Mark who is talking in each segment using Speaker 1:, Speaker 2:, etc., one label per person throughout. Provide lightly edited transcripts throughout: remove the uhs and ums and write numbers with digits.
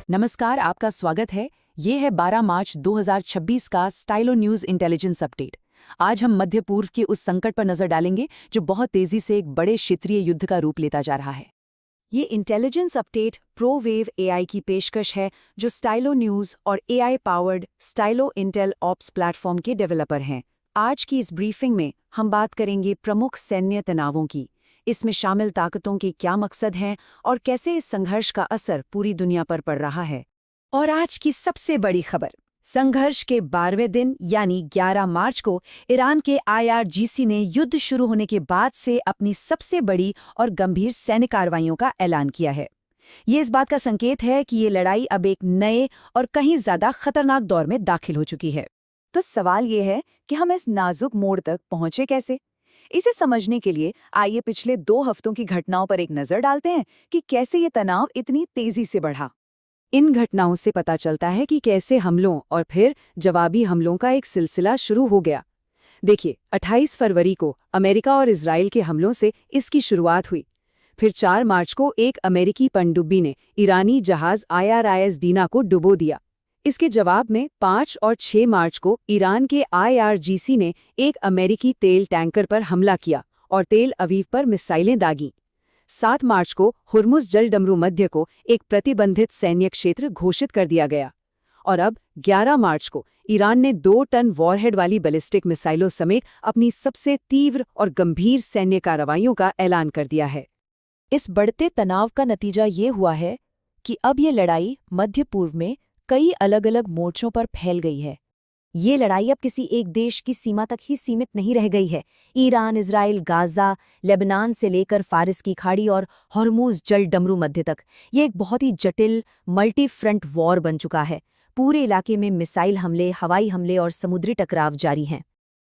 Speaker 1: नमस्कार, आपका स्वागत है। ये है 12 मार्च 2026 का स्टाइलो न्यूज़ इंटेलिजेंस अपडेट। आज हम मध्य पूर्व के उस संकट पर नजर डालेंगे जो बहुत तेजी से एक बड़े क्षेत्रीय युद्ध का रूप लेता जा रहा है। ये इंटेलिजेंस अपडेट प्रोवेव एआई की पेशकश है, जो स्टाइलो न्यूज़ और AI powered Stylo Intel ops platform के डेवलपर हैं। आज की इस ब्रीफिंग में हम बात करेंगे प्रमुख सैन्य तनावों की, इसमें शामिल ताकतों के क्या मकसद हैं और कैसे इस संघर्ष का असर पूरी दुनिया पर पड़ रहा है। और आज की सबसे बड़ी खबर, संघर्ष के 12वें दिन यानी 11 मार्च को ईरान के IRGC ने युद्ध शुरू होने के बाद से अपनी सबसे बड़ी और गंभीर सैन्य कार्रवाइयों का ऐलान किया है। ये इस बात का संकेत है कि ये लड़ाई अब एक नए और कहीं ज्यादा खतरनाक दौर में दाखिल हो चुकी है। तो सवाल ये है कि हम इस नाजुक मोड़ तक पहुंचे कैसे? इसे समझने के लिए आइए पिछले 2 हफ्तों की घटनाओं पर एक नजर डालते हैं कि कैसे ये तनाव इतनी तेजी से बढ़ा। इन घटनाओं से पता चलता है कि कैसे हमलों और फिर जवाबी हमलों का एक सिलसिला शुरू हो गया। देखिए, 28 फरवरी को अमेरिका और इजराइल के हमलों से इसकी शुरुआत हुई। फिर 4 मार्च को एक अमेरिकी पनडुब्बी ने ईरानी जहाज IRIS दीना को डुबो दिया। इसके जवाब में 5 और 6 मार्च को ईरान के IRGC ने एक अमेरिकी तेल टैंकर पर हमला किया और तेल अवीव पर मिसाइलें दागीं। 7 मार्च को हुर्मुज़ जलडमरू मध्य को एक प्रतिबंधित सैन्य क्षेत्र घोषित कर दिया गया। और अब 11 मार्च को ईरान ने 2 टन वॉरहेड वाली बैलिस्टिक मिसाइलों समेत अपनी सबसे तीव्र और गंभीर सैन्य कार्रवाइयों का ऐलान कर दिया है। इस बढ़ते तनाव का नतीजा ये हुआ है कि अब ये लड़ाई मध्य पूर्व में कई अलग अलग मोर्चों पर फैल गई है। ये लड़ाई अब किसी एक देश की सीमा तक ही सीमित नहीं रह गई है। ईरान, इजराइल, गाजा, लेबनान से लेकर फारिस की खाड़ी और हॉर्मुज़ जलडमरू मध्य तक ये एक बहुत ही जटिल मल्टी फ्रंट वॉर बन चुका है। पूरे इलाके में मिसाइल हमले, हवाई हमले और समुद्री टकराव जारी हैं।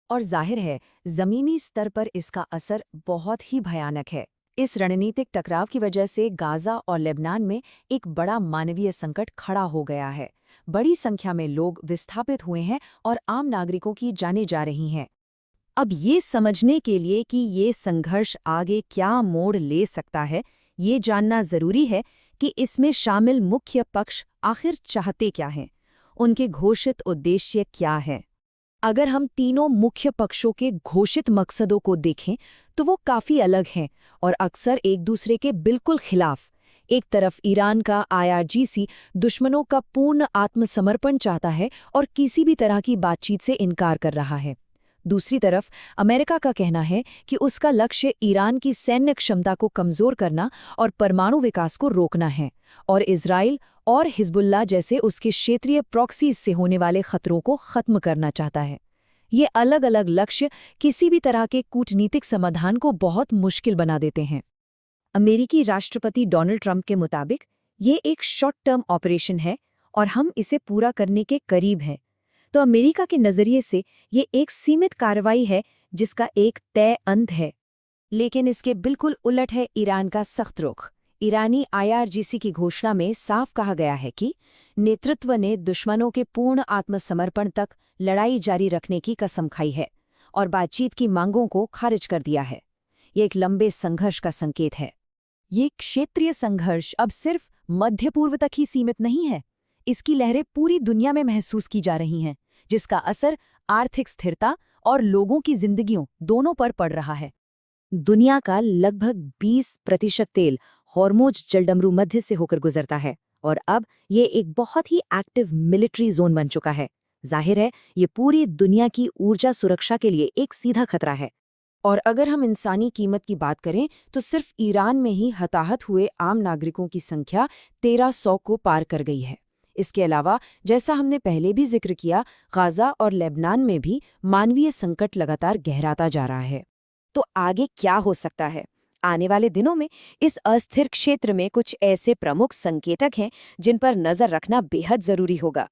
Speaker 1: और जाहिर है, ज़मीनी स्तर पर इसका असर बहुत ही भयानक है। इस रणनीतिक टकराव की वजह से गाजा और लेबनान में एक बड़ा मानवीय संकट खड़ा हो गया है। बड़ी संख्या में लोग विस्थापित हुए हैं और आम नागरिकों की जानें जा रही हैं। अब ये समझने के लिए कि ये संघर्ष आगे क्या मोड़ ले सकता है, ये जानना जरूरी है कि इसमें शामिल मुख्य पक्ष आखिर चाहते क्या हैं, उनके घोषित उद्देश्य क्या हैं। अगर हम तीनों मुख्य पक्षों के घोषित मकसदों को देखें तो वो काफ़ी अलग हैं और अक्सर एक दूसरे के बिल्कुल खिलाफ। एक तरफ ईरान का IRGC दुश्मनों का पूर्ण आत्मसमर्पण चाहता है और किसी भी तरह की बातचीत से इनकार कर रहा है। दूसरी तरफ अमेरिका का कहना है कि उसका लक्ष्य ईरान की सैन्य क्षमता को कमज़ोर करना और परमाणु विकास को रोकना है, और इजराइल और हिजबुल्लाह जैसे उसके क्षेत्रीय प्रॉक्सीज से होने वाले खतरों को खत्म करना चाहता है। ये अलग अलग लक्ष्य किसी भी तरह के कूटनीतिक समाधान को बहुत मुश्किल बना देते हैं। अमेरिकी राष्ट्रपति डोनाल्ड ट्रंप के मुताबिक ये एक शॉर्ट टर्म ऑपरेशन है और हम इसे पूरा करने के करीब हैं। तो अमेरिका के नज़रिए से ये एक सीमित कार्रवाई है जिसका एक तय अंत है। लेकिन इसके बिल्कुल उलट है ईरान का सख्त रुख। ईरानी IRGC की घोषणा में साफ कहा गया है कि नेतृत्व ने दुश्मनों के पूर्ण आत्मसमर्पण तक लड़ाई जारी रखने की कसम खाई है और बातचीत की मांगों को खारिज कर दिया है। ये एक लंबे संघर्ष का संकेत है। ये क्षेत्रीय संघर्ष अब सिर्फ मध्य पूर्व तक ही सीमित नहीं है। इसकी लहरें पूरी दुनिया में महसूस की जा रही हैं, जिसका असर आर्थिक स्थिरता और लोगों की जिंदगियों दोनों पर पड़ रहा है। दुनिया का लगभग 20% तेल हॉर्मुज़ जलडमरू मध्य से होकर गुजरता है और अब ये एक बहुत ही एक्टिव मिलिट्री जोन बन चुका है। जाहिर है, ये पूरी दुनिया की ऊर्जा सुरक्षा के लिए एक सीधा खतरा है। और अगर हम इंसानी कीमत की बात करें तो सिर्फ ईरान में ही हताहत हुए आम नागरिकों की संख्या 1300 को पार कर गई है। इसके अलावा, जैसा हमने पहले भी जिक्र किया, गाजा और लेबनान में भी मानवीय संकट लगातार गहराता जा रहा है। तो आगे क्या हो सकता है? आने वाले दिनों में इस अस्थिर क्षेत्र में कुछ ऐसे प्रमुख संकेतक हैं जिन पर नजर रखना बेहद जरूरी होगा।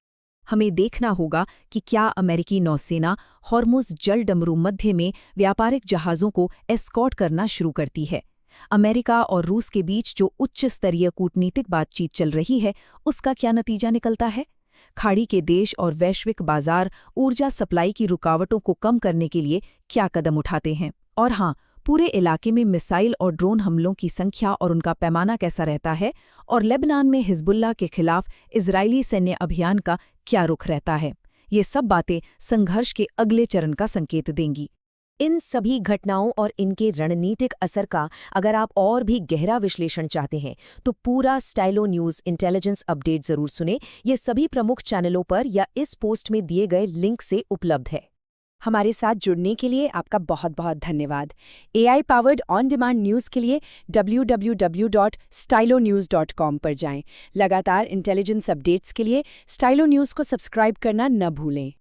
Speaker 1: हमें देखना होगा कि क्या अमेरिकी नौसेना हॉर्मुज़ जलडमरू मध्य में व्यापारिक जहाज़ों को एस्कॉर्ट करना शुरू करती है। अमेरिका और रूस के बीच जो उच्च स्तरीय कूटनीतिक बातचीत चल रही है, उसका क्या नतीजा निकलता है? खाड़ी के देश और वैश्विक बाजार ऊर्जा सप्लाई की रुकावटों को कम करने के लिए क्या कदम उठाते हैं? और हाँ, पूरे इलाके में मिसाइल और ड्रोन हमलों की संख्या और उनका पैमाना कैसा रहता है, और लेबनान में हिजबुल्लाह के खिलाफ इजरायली सैन्य अभियान का क्या रुख रहता है। ये सब बातें संघर्ष के अगले चरण का संकेत देंगी।
Speaker 2: इन सभी घटनाओं और इनके रणनीतिक असर का अगर आप और भी गहरा विश्लेषण चाहते हैं तो पूरा स्टाइलो न्यूज़ इंटेलिजेंस अपडेट जरूर सुने। ये सभी प्रमुख चैनलों पर या इस पोस्ट में दिए गए लिंक से उपलब्ध है।
Speaker 3: हमारे साथ जुड़ने के लिए आपका बहुत बहुत धन्यवाद। AI powered on demand news के लिए www.stylonews.com पर जाएं। लगातार इंटेलिजेंस अपडेट्स के लिए स्टाइलो न्यूज़ को सब्सक्राइब करना न भूलें।